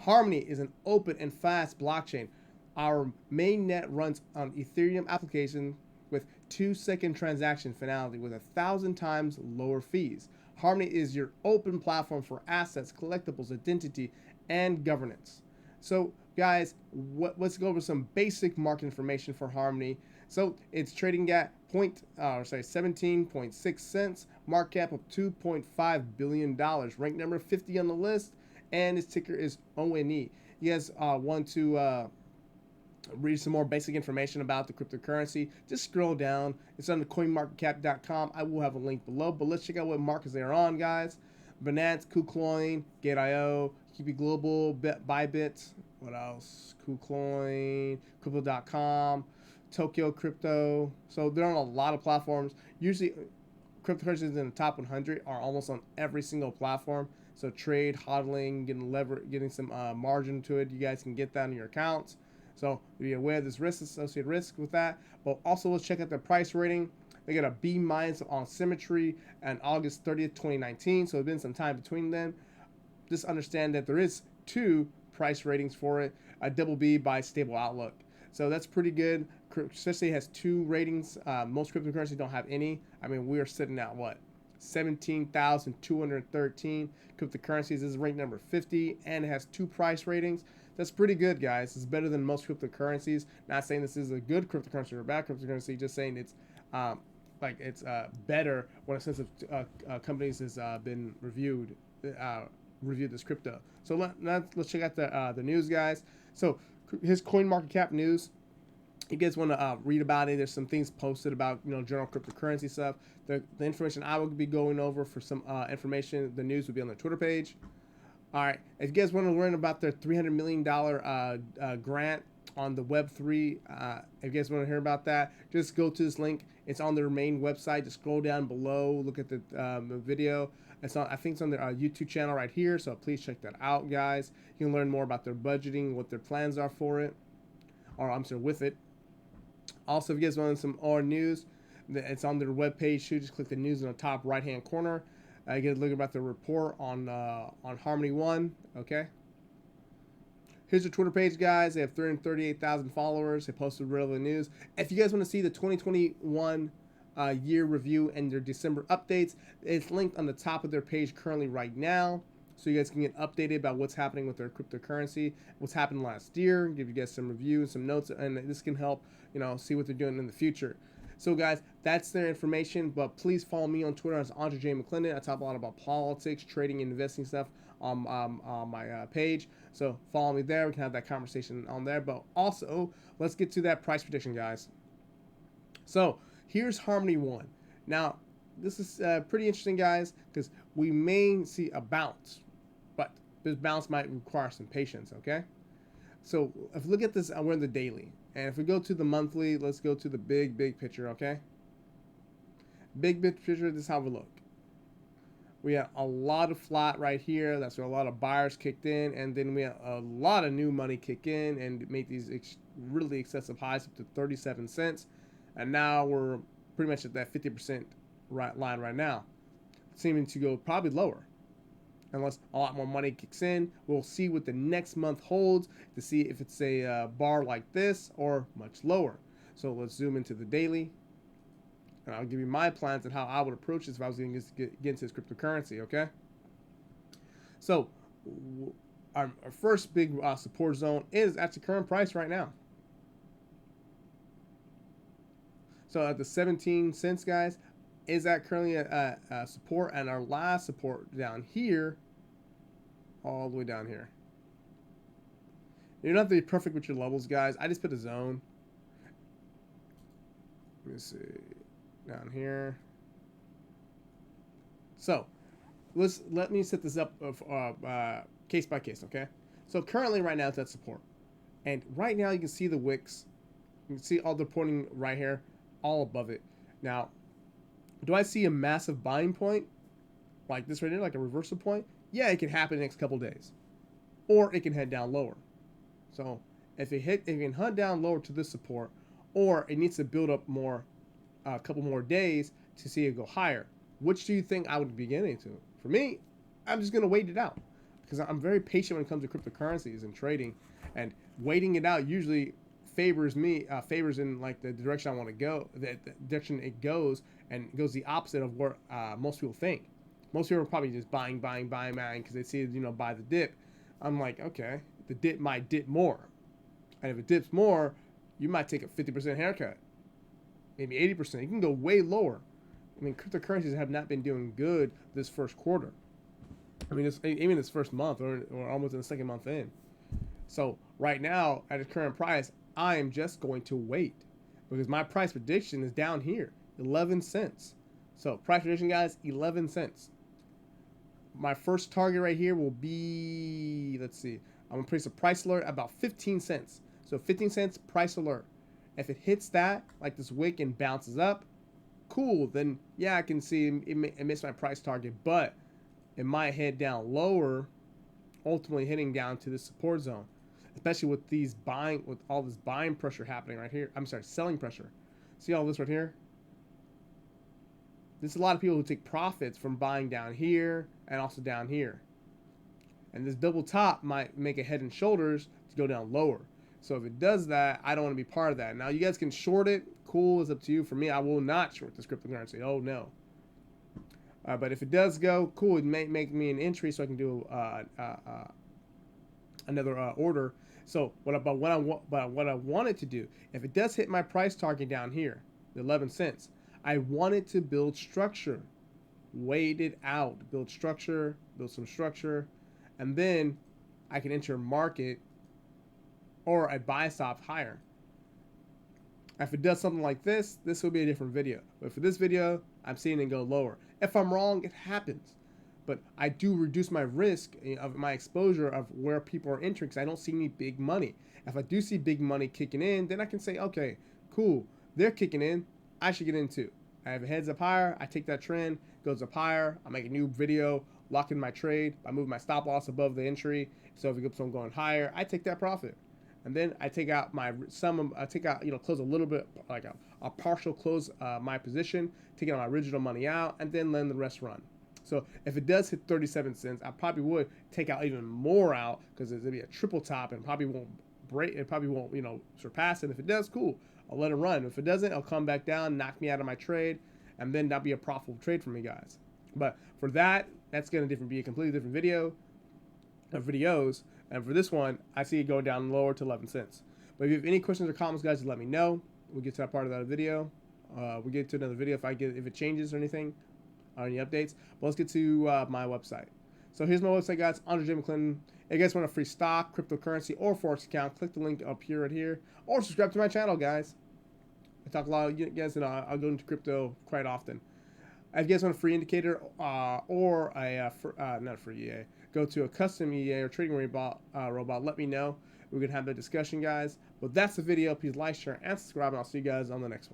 Harmony is an open and fast blockchain. Our mainnet runs on Ethereum application with 2-second transaction finality with 1,000 times lower fees. Harmony is your open platform for assets, collectibles, identity, and governance. So, guys, let's go over some basic market information for Harmony. So, it's trading at 17.6 cents, market cap of $2.5 billion, ranked number 50 on the list, and its ticker is ONE. You guys want to read some more basic information about the cryptocurrency, just scroll down. It's on the coinmarketcap.com. I will have a link below, but let's check out what markets they are on, guys. Binance, KuCoin, Gate.io, QB Global, Bybit, what else? KuCoin, Crypto.com, Tokyo Crypto. So they're on a lot of platforms. Usually, cryptocurrencies in the top 100 are almost on every single platform. So trade, hodling, getting some margin to it. You guys can get that in your accounts. So be aware there's risk, associated risk with that. But also let's check out their price rating. They got a B- on Symmetry on August 30th, 2019. So it's been some time between them. Just understand that there is 2 price ratings for it. A double B by Stable Outlook. So that's pretty good. Especially has 2 ratings. Most cryptocurrencies don't have any. I mean, we are sitting at what? 17,213 cryptocurrencies. This is ranked number 50 and it has 2 price ratings. That's pretty good, guys. It's better than most cryptocurrencies. Not saying this is a good cryptocurrency or a bad cryptocurrency, just saying it's better when a sense of companies has been reviewed this crypto. So let's check out the news, guys. So his CoinMarketCap news. You guys want to read about it. There's some things posted about general cryptocurrency stuff. The information I will be going over for some information. The news will be on the Twitter page. All right. If you guys want to learn about their $300 million grant on the Web3, if you guys want to hear about that, just go to this link. It's on their main website. Just scroll down below. Look at the video. It's on. I think it's on their YouTube channel right here. So please check that out, guys. You can learn more about their budgeting, what their plans are for it, or I'm sorry, with it. Also, if you guys want some more news, it's on their webpage too. Just click the news in the top right-hand corner. You get a look about the report on Harmony One. Okay. Here's their Twitter page, guys. They have 338,000 followers. They posted relevant news. If you guys want to see the 2021 year review and their December updates, it's linked on the top of their page currently right now. So you guys can get updated about what's happening with their cryptocurrency, what's happened last year, give you guys some reviews, some notes, and this can help, see what they're doing in the future. So guys, that's their information, but please follow me on Twitter as Andre J. McClendon. I talk a lot about politics, trading, and investing stuff on my page. So follow me there. We can have that conversation on there. But also, let's get to that price prediction, guys. So here's Harmony One. Now, this is pretty interesting, guys, because we may see a bounce, but this bounce might require some patience, okay? So if we look at this, we're in the daily. And if we go to the monthly, let's go to the big picture, okay? Big picture, this is how we look. We have a lot of flat right here. That's where a lot of buyers kicked in. And then we have a lot of new money kick in and make these really excessive highs up to 37 cents. And now we're pretty much at that 50% line right now. Seeming to go probably lower. Unless a lot more money kicks in. We'll see what the next month holds to see if it's a bar like this or much lower. So let's zoom into the daily. And I'll give you my plans and how I would approach this if I was going to get into this cryptocurrency, okay? So our first big support zone is at the current price right now. So at the 17 cents, guys, is that currently a support? And our last support down here, all the way down here. You don't have to be perfect with your levels, guys. I just put a zone. Let me see. Down here. So, let me set this up case by case, okay? So currently right now it's at support. And right now you can see the wicks. You can see all the pointing right here, all above it. Now, do I see a massive buying point? Like this right here, like a reversal point? Yeah, it can happen in the next couple days. Or it can head down lower. So if it can head down lower to this support, or it needs to build up more, a couple more days to see it go higher. Which do you think I would be getting to? For me, I'm just going to wait it out. because I'm very patient when it comes to cryptocurrencies and trading, and waiting it out usually favors me, favors in like the direction I want to go, the direction it goes, and it goes the opposite of where most people think. Most people are probably just buying because they see, buy the dip. I'm like, okay, the dip might dip more, and if it dips more, you might take a 50% haircut, maybe 80%. You can go way lower. I mean, cryptocurrencies have not been doing good this first quarter. I mean, even this first month, or almost in the second month in. So right now, at its current price, I am just going to wait, because my price prediction is down here, 11 cents. So price prediction, guys, 11 cents. My first target right here will be, let's see, I'm going to place a price alert about 15 cents. So 15 cents price alert. If it hits that, like this wick, and bounces up, cool. Then, yeah, I can see it missed my price target, but it might head down lower, ultimately hitting down to the support zone, especially with all this buying pressure happening right here. I'm sorry, selling pressure. See all this right here? There's a lot of people who take profits from buying down here and also down here. And this double top might make a head and shoulders to go down lower. So if it does that, I don't want to be part of that. Now, you guys can short it. Cool, it's up to you. For me, I will not short this cryptocurrency. Oh, no. But if it does go, cool, it may make me an entry so I can do another order. So what I wanted to do, if it does hit my price target down here, the 11 cents, I wanted to build structure, wait it out, build some structure, and then I can enter market or a buy stop higher. If it does something like this will be a different video. But for this video, I'm seeing it go lower. If I'm wrong, it happens. But I do reduce my risk of my exposure of where people are entering, because I don't see any big money. If I do see big money kicking in, then I can say, okay, cool, they're kicking in, I should get in too. I have a heads up higher, I take that trend, goes up higher, I make a new video, lock in my trade, I move my stop loss above the entry, so if it keeps on going higher, I take that profit. And then I take out close a little bit, like a partial close my position, taking my original money out, and then let the rest run. So if it does hit 37 cents, I probably would take out even more out, because it's gonna be a triple top and probably won't break. It probably won't, surpass it. If it does, cool, I'll let it run. If it doesn't, I'll come back down, knock me out of my trade, and then that'll be a profitable trade for me, guys. But for that, that's gonna be a completely different video of videos. And for this one, I see it go down lower to 11 cents. But if you have any questions or comments, guys, just let me know. We'll get to that part of that video. We'll get to another video if it changes or anything, or any updates. But let's get to my website. So here's my website, guys, under Jim Clinton. If you guys want a free stock, cryptocurrency, or Forex account, click the link up here, right here, or subscribe to my channel, guys. I talk a lot, you guys, and I'll go into crypto quite often. If you guys want a free indicator or not a free EA, go to a custom EA or trading robot, let me know. We can have the discussion, guys. But that's the video. Please like, share, and subscribe, and I'll see you guys on the next one.